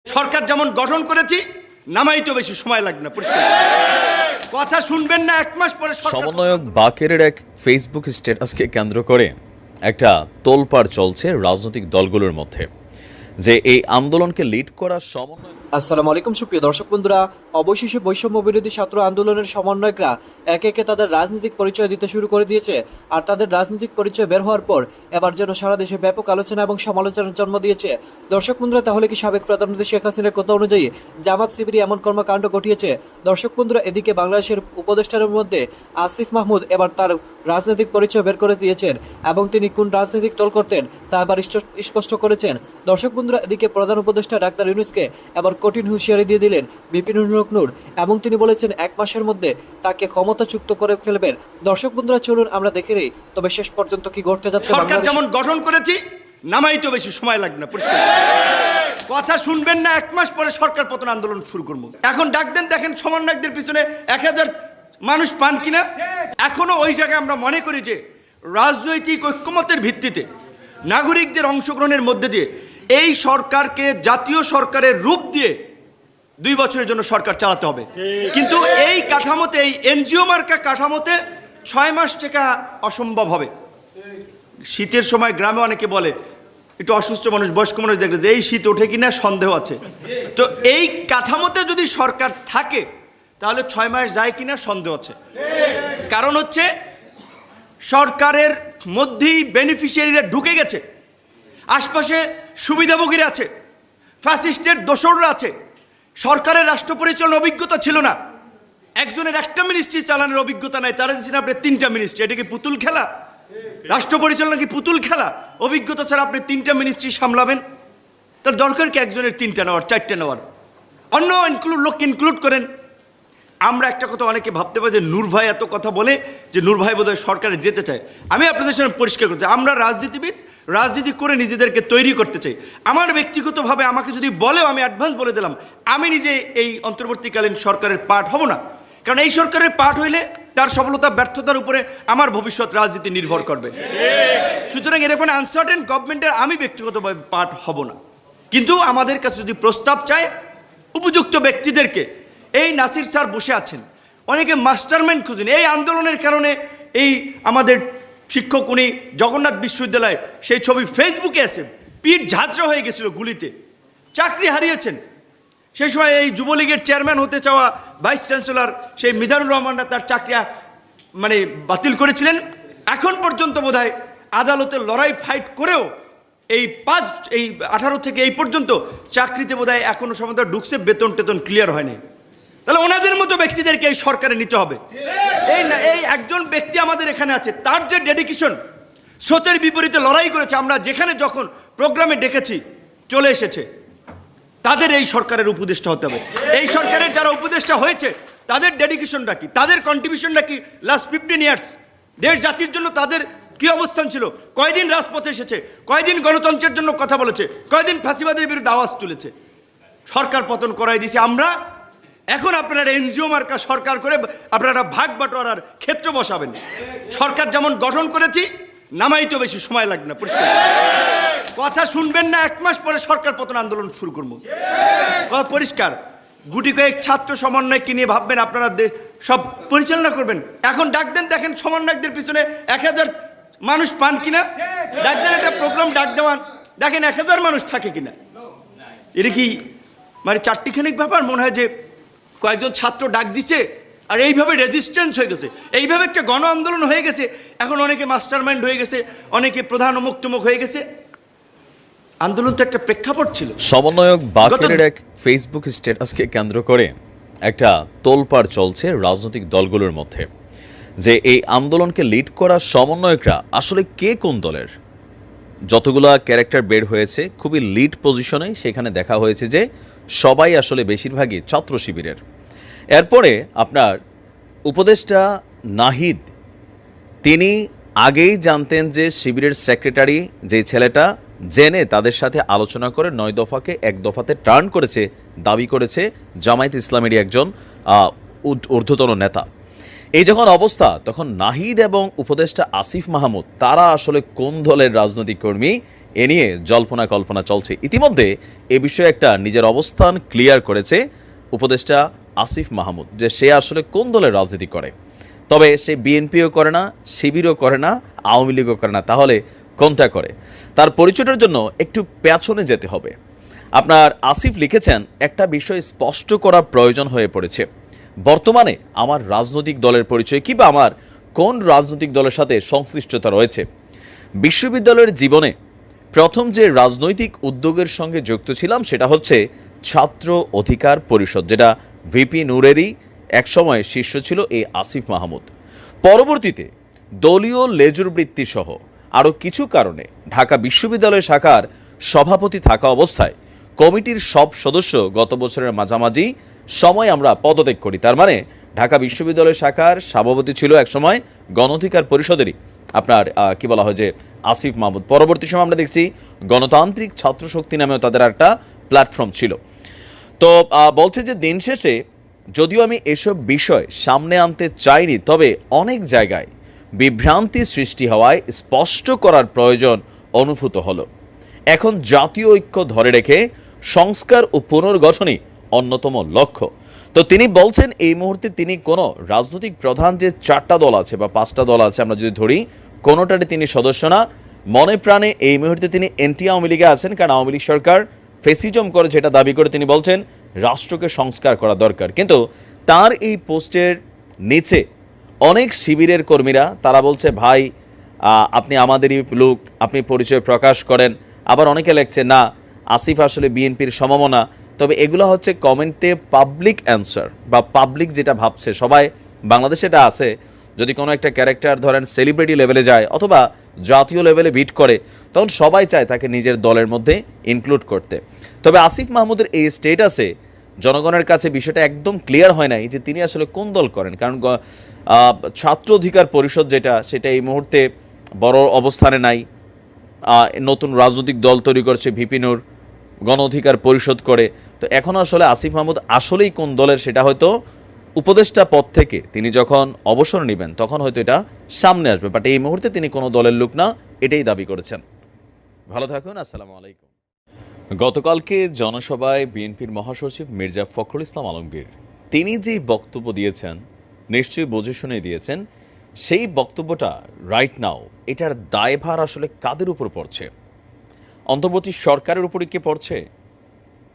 সরকার যেমন গঠন করেছি নামাইতে বেশি সময় লাগবে না। পরিষ্কার কথা শুনবেন না, এক মাস পরে সমন্বয়ক বাকেরের এক ফেসবুক স্ট্যাটাসকে কেন্দ্র করে একটা তোলপাড় চলছে রাজনৈতিক দলগুলোর মধ্যে যে এই আন্দোলনকে লিড করার সমন্বয়। আসসালামু আলাইকুম সুপ্রিয় দর্শক বন্ধুরা, অবশেষে বৈষম্য বিরোধী ছাত্র আন্দোলনের সমন্বয়করা একে একে তাদের রাজনৈতিক পরিচয় দিতে শুরু করে দিয়েছে। আর তাদের রাজনৈতিক পরিচয় বের হওয়ার পর এবার যেন সারা দেশে ব্যাপক আলোচনা এবং সমালোচনার জন্ম দিয়েছে। দর্শক বন্ধুরা, তাহলে কি সাবেক প্রধানমন্ত্রী শেখ হাসিনার কথা অনুযায়ী জামাত শিবির এমন কর্মকাণ্ড ঘটিয়েছে? দর্শক বন্ধুরা, এদিকে বাংলাদেশের উপদেষ্টার মধ্যে আসিফ মাহমুদ এবার তার রাজনৈতিক পরিচয় বের করে দিয়েছেন এবং তিনি কোন রাজনৈতিক দল করতেন তা এবার স্পষ্ট করেছেন। দর্শক বন্ধুরা, এদিকে প্রধান উপদেষ্টা ডাক্তার ইউনূসকে এবার কঠিন হুঁশিয়ারি দিয়ে দিলেন বিপিনুর হক নূর এবং তিনি বলেছেন 1 মাসের মধ্যে তাকে ক্ষমতাচ্যুত করে ফেলবেন। দর্শক বন্ধুরা, চলুন আমরা দেখে নেই তবে শেষ পর্যন্ত কি ঘটতে যাচ্ছে। সরকার যেমন গঠন করেছি নামাইতে বেশি সময় লাগবে না। পরিষ্কার কথা শুনবেন না, 1 মাস পরে সরকার পতন আন্দোলন শুরু করবো। এখন ডাক দেন, দেখেন সমন্বয়কদের পিছনে 1000 মানুষ পান কিনা। এখনো ওই জায়গায় আমরা মনে করি যে রাজনৈতিক ঐক্যমতের ভিত্তিতে নাগরিকদের অংশগ্রহণের মধ্যে দিয়ে এই সরকারকে জাতীয় সরকারের রূপ দিয়ে 2 বছরের জন্য সরকার চালাতে হবে। কিন্তু এই কাঠামোতে, এই এনজিও মার্কা কাঠামোতে 6 মাস টাকা অসম্ভব হবে। শীতের সময় গ্রামে অনেকে বলে, একটু অসুস্থ মানুষ, বয়স্ক মানুষ দেখলে যে এই শীত ওঠে কিনা সন্দেহ আছে। তো এই কাঠামোতে যদি সরকার থাকে তাহলে 6 মাস যায় কিনা সন্দেহ আছে। কারণ হচ্ছে সরকারের মধ্যেই বেনিফিশিয়ারিরা ঢুকে গেছে, আশপাশে সুবিধাভোগীরা আছে, ফ্যাসিস্টের দোসররা আছে। সরকারের রাষ্ট্র পরিচালনার অভিজ্ঞতা ছিল না, একজনের একটা মিনিস্ট্রি চালানোর অভিজ্ঞতা নাই, তারা দিচ্ছেন আপনি 3টা মিনিস্ট্রি। এটা কি পুতুল খেলা? রাষ্ট্র পরিচালনা কি পুতুল খেলা? অভিজ্ঞতা ছাড়া আপনি 3টা মিনিস্ট্রি সামলাবেন? তার দরকার কি একজনের 3টা নেওয়ার, 4টে নেওয়ার? অন্য লোককে ইনক্লুড করেন। আমরা একটা কথা অনেকে ভাবতে পারি যে নূর ভাই এত কথা বলে যে নূর ভাই বোধহয় সরকারে যেতে চায়। আমি আপনাদের সামনে পরিষ্কার করতে, আমরা রাজনীতিবিদ, রাজনীতি করে নিজেদেরকে তৈরি করতে চাই। আমার ব্যক্তিগতভাবে আমাকে যদি বলেও, আমি অ্যাডভান্স বলে দিলাম, আমি নিজে এই অন্তর্বর্তীকালীন সরকারের পার্ট হব না। কারণ এই সরকারের পার্ট হইলে তার সফলতা ব্যর্থতার উপরে আমার ভবিষ্যৎ রাজনীতি নির্ভর করবে। সুতরাং এরকম আনসার্টেন গভর্নমেন্টের আমি ব্যক্তিগতভাবে পার্ট হব না। কিন্তু আমাদের কাছে যদি প্রস্তাব চায় উপযুক্ত ব্যক্তিদেরকে, এই নাসির স্যার বসে আছেন, অনেকে মাস্টারমাইন্ড খুঁজেন এই আন্দোলনের কারণে। এই আমাদের শিক্ষক, উনি জগন্নাথ বিশ্ববিদ্যালয়, সেই ছবি ফেসবুকে আছে, পিঠ ঝাঁঝরা হয়ে গেছিল গুলিতে, চাকরি হারিয়েছেন। সেই সময় এই যুবলীগের চেয়ারম্যান হতে চাওয়া ভাইস চ্যান্সেলর সেই মিজানুর রহমানরা তার চাকরি বাতিল করেছিলেন। এখন পর্যন্ত বোধহয় আদালতে লড়াই ফাইট করেও এই 18 থেকে এই পর্যন্ত চাকরিতে বোধহয় এখনো সমাধান ঢুকছে, বেতন টেতন ক্লিয়ার হয়নি। তাহলে ওনাদের মতো ব্যক্তিদেরকে এই সরকারে নিতে হবে। এই একজন ব্যক্তি আমাদের এখানে আছে, তার যে ডেডিকেশন, স্রোতের বিপরীতে লড়াই করেছে, আমরা যেখানে যখন প্রোগ্রামে ডেকেছি চলে এসেছে, তাদের এই সরকারের উপদেষ্টা হতে হবে। এই সরকারের যারা উপদেষ্টা হয়েছে তাদের ডেডিকেশনটা কি, তাদের কন্ট্রিবিউশনটা কি? লাস্ট 15 ইয়ার্স দেশ জাতির জন্য তাদের কি অবস্থান ছিল? কয়দিন রাজপথে এসেছে, কয়দিন গণতন্ত্রের জন্য কথা বলেছে, কয়দিন ফাঁসিবাদের বিরুদ্ধে আওয়াজ তুলেছে? সরকার পতন করাই দিয়েছে আমরা। এখন আপনারা এনজিও মার্কা সরকার করে আপনারা ভাগ বাটোয়ারার ক্ষেত্র বসাবেন। সরকার যেমন গঠন করেছি নামাইতে বেশি সময় লাগবে না। পরিষ্কার কথা শুনবেন না, 1 মাস পরে সরকার পতন আন্দোলন শুরু করবো। কথা পরিষ্কার। গুটি কয়েক ছাত্র সমন্বয়কে নিয়ে ভাববেন আপনারা সব পরিচালনা করবেন। এখন ডাক দেন, দেখেন সমন্বয়কদের পিছনে 1000 মানুষ পান কিনা। ডাক দেন, একটা প্রোগ্রাম ডাক দেওয়ান, দেখেন 1000 মানুষ থাকে কিনা। এটা কি মানে চারটিখানিক ব্যাপার? মনে হয় যে কয়েকজন ছাত্র ডাক দিছে আর এইভাবে রেজিস্ট্যান্স হয়ে গেছে, এইভাবে একটা গণ আন্দোলন হয়ে গেছে। এখন অনেকে মাস্টারমাইন্ড হয়ে গেছে, অনেকে প্রধান মুক্তমুখ হয়ে গেছে। আন্দোলন তো একটা প্রেক্ষাপট ছিল। সমন্বয়ক বাকেরের এক ফেসবুক স্ট্যাটাসকে কেন্দ্র করে একটা তোলপাড় চলছে রাজনৈতিক দলগুলোর মধ্যে যে এই আন্দোলনকে লিড করার সমন্বয়করা আসলে কে কোন দলের। যতগুলা ক্যারেক্টার বের হয়েছে খুবই লিড পজিশনে, সেখানে দেখা হয়েছে যে সবাই আসলে বেশিরভাগই ছাত্র শিবিরের। এরপরে আপনার উপদেষ্টা নাহিদ, তিনি আগেই জানতেন যে শিবিরের সেক্রেটারি যে ছেলেটা জেনে তাদের সাথে আলোচনা করে 9 দফাকে 1 দফাতে টার্ন করেছে, দাবি করেছে জামায়াত ইসলামেরই একজন ঊর্ধ্বতন নেতা। এই যখন অবস্থা, তখন নাহিদ এবং উপদেষ্টা আসিফ মাহমুদ তারা আসলে কোন দলের রাজনৈতিক কর্মী এ নিয়ে জল্পনা কল্পনা চলছে। ইতিমধ্যে এ বিষয়ে একটা নিজের অবস্থান ক্লিয়ার করেছে উপদেষ্টা আসিফ মাহমুদ, যে সে আসলে কোন দলের রাজনীতি করে। তবে সে বিএনপিও করে না, শিবিরও করে না, আওয়ামী লীগও করে না, তাহলে কোনটা করে? তার পরিচয়টার জন্য একটু পেছনে যেতে হবে। আপনার আসিফ লিখেছেন, একটা বিষয় স্পষ্ট করা প্রয়োজন হয়ে পড়েছে। বর্তমানে আমার রাজনৈতিক দলের পরিচয় কি, বা আমার কোন রাজনৈতিক দলের সাথে সংশ্লিষ্টতা রয়েছে। বিশ্ববিদ্যালয়ের জীবনে প্রথম যে রাজনৈতিক উদ্যোগের সঙ্গে যুক্ত ছিলাম সেটা হচ্ছে ছাত্র অধিকার পরিষদ, যেটা ভিপি নূরেরই একসময় শীর্ষ ছিল এই আসিফ মাহমুদ। পরবর্তীতে দলীয় লেজুর বৃত্তি সহ আরও কিছু কারণে ঢাকা বিশ্ববিদ্যালয় শাখার সভাপতি থাকা অবস্থায় কমিটির সব সদস্য গত বছরের মাঝামাঝি সময় আমরা পদত্যাগ করি। তার মানে ঢাকা বিশ্ববিদ্যালয় শাখার সভাপতি ছিল একসময় গণ অধিকার পরিষদেরই আপনার কি বলা হয় যে আসিফ মাহমুদ। পরবর্তী সময় আমরা দেখছি গণতান্ত্রিক ছাত্র শক্তি নামেও তাদের একটা প্ল্যাটফর্ম ছিল। তো বলছে যে দিন শেষে যদিও আমি এসব বিষয় সামনে আনতে চাইনি, তবে অনেক জায়গায় বিভ্রান্তি সৃষ্টি হওয়ায় স্পষ্ট করার প্রয়োজন অনুভূত হলো। এখন জাতীয় ঐক্য ধরে রেখে সংস্কার ও পুনর্গঠনই অন্যতম লক্ষ্য। তো তিনি বলছেন এই মুহূর্তে তিনি কোনো রাজনৈতিক প্রধান যে 4টা দল আছে বা 5টা দল আছে আমরা যদি ধরি, কোনোটারই তিনি সদস্য না। মনে প্রাণে এই মুহূর্তে তিনি এনটি আওয়ামী লীগে আছেন, কারণ আওয়ামী লীগ সরকার ফেসিজম করে যেটা দাবি করে তিনি বলছেন রাষ্ট্রকে সংস্কার করা দরকার। কিন্তু তার এই পোস্টের নিচে অনেক শিবিরের কর্মীরা তারা বলছে ভাই আপনি আমাদেরই লোক, আপনি পরিচয় প্রকাশ করেন। আবার অনেকে লেখছে না আসিফ আসলে বিএনপির সমমনা। তবে এগুলো হচ্ছে কমেন্টে পাবলিক অ্যান্সার বা পাবলিক যেটা ভাবছে। সবাই বাংলাদেশে এটা আছে, যদি কোনো একটা ক্যারেক্টার ধরেন সেলিব্রিটি লেভেলে যায় অথবা জাতীয় লেভেলে বিট করে, তখন সবাই চায় তাকে নিজের দলের মধ্যে ইনক্লুড করতে। তবে আসিফ মাহমুদের এই স্টেটাসে জনগণের কাছে বিষয়টা একদম ক্লিয়ার হয় নাই যে তিনি আসলে কোন দল করেন। কারণ ছাত্র অধিকার পরিষদ সেটা এই মুহূর্তে বড় অবস্থানে নাই। নতুন রাজনৈতিক দল তৈরি করছে ভিপি নূর, গণ অধিকার পরিষদ করে। তো এখন আসলে আসিফ মাহমুদ আসলেই কোন দলের সেটা হয়তো উপদেষ্টা পদ থেকে তিনি যখন অবসর নেবেন তখন হয়তো এটা সামনে আসবে। বাট এই মুহূর্তে তিনি কোনো দলের লোক না, এটাই দাবি করেছেন। ভালো থাকুন, আসসালামু আলাইকুম। গতকালকে জনসভায় বিএনপির মহাসচিব মির্জা ফখরুল ইসলাম আলমগীর তিনি যেই বক্তব্য দিয়েছেন নিশ্চয়ই বুঝে শুনে দিয়েছেন। সেই বক্তব্যটা রাইট নাও এটার দায়ভার আসলে কাদের উপর পড়ছে? অন্তর্বর্তী সরকারের উপরে কি পড়ছে,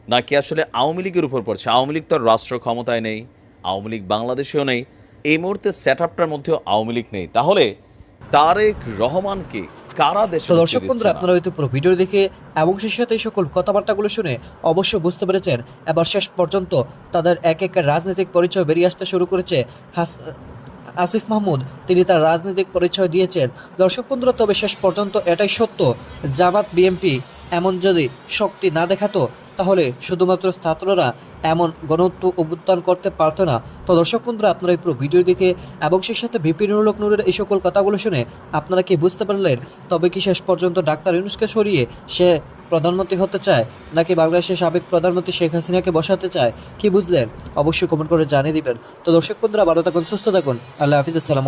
নাকি আসলে আওয়ামী লীগের উপর পড়ছে? আওয়ামী লীগ তো রাষ্ট্র ক্ষমতায় নেই, আওয়ামী লীগ বাংলাদেশেও নেই, এই মুহূর্তে সেট আপটার মধ্যেও আওয়ামী লীগ নেই। তাহলে তারেক রহমানকে কারা দেশে? তো দর্শক বন্ধুরা, আপনারা হয়তো পুরো ভিডিও দেখে এবং সেই সাথে এই সকল কথাবার্তাগুলো শুনে অবশ্যই বুঝতে পেরেছেন এবার শেষ পর্যন্ত তাদের এক এক রাজনৈতিক পরিচয় বেরিয়ে আসতে শুরু করেছে। আসিফ মাহমুদ তিনি তার রাজনৈতিক পরিচয় দিয়েছেন। দর্শক বন্ধুরা, তবে শেষ পর্যন্ত এটাই সত্য, জামাত বিএনপি এমন যদি শক্তি না দেখাতো তাহলে শুধুমাত্র ছাত্ররা এমন অভ্যুত্থান করতে পারতো না। তো দর্শক বন্ধুরা, আপনারা এই পুরো ভিডিও দেখে এবং সেই সাথে ভিপি নূরের এই সকল কথাগুলো শুনে আপনারা কি বুঝতে পারলেন? তবে কি শেষ পর্যন্ত ডাক্তার ইউনূসকে সরিয়ে সে প্রধানমন্ত্রী হতে চায়, নাকি বাংলাদেশের সাবেক প্রধানমন্ত্রী শেখ হাসিনাকে বসাতে চায়? কি বুঝলেন অবশ্যই কমেন্ট করে জানিয়ে দিবেন। তো দর্শক বন্ধুরা, ভালো থাকুন, সুস্থ থাকুন, আল্লাহ হাফিজ, আসসালামু আলাইকুম।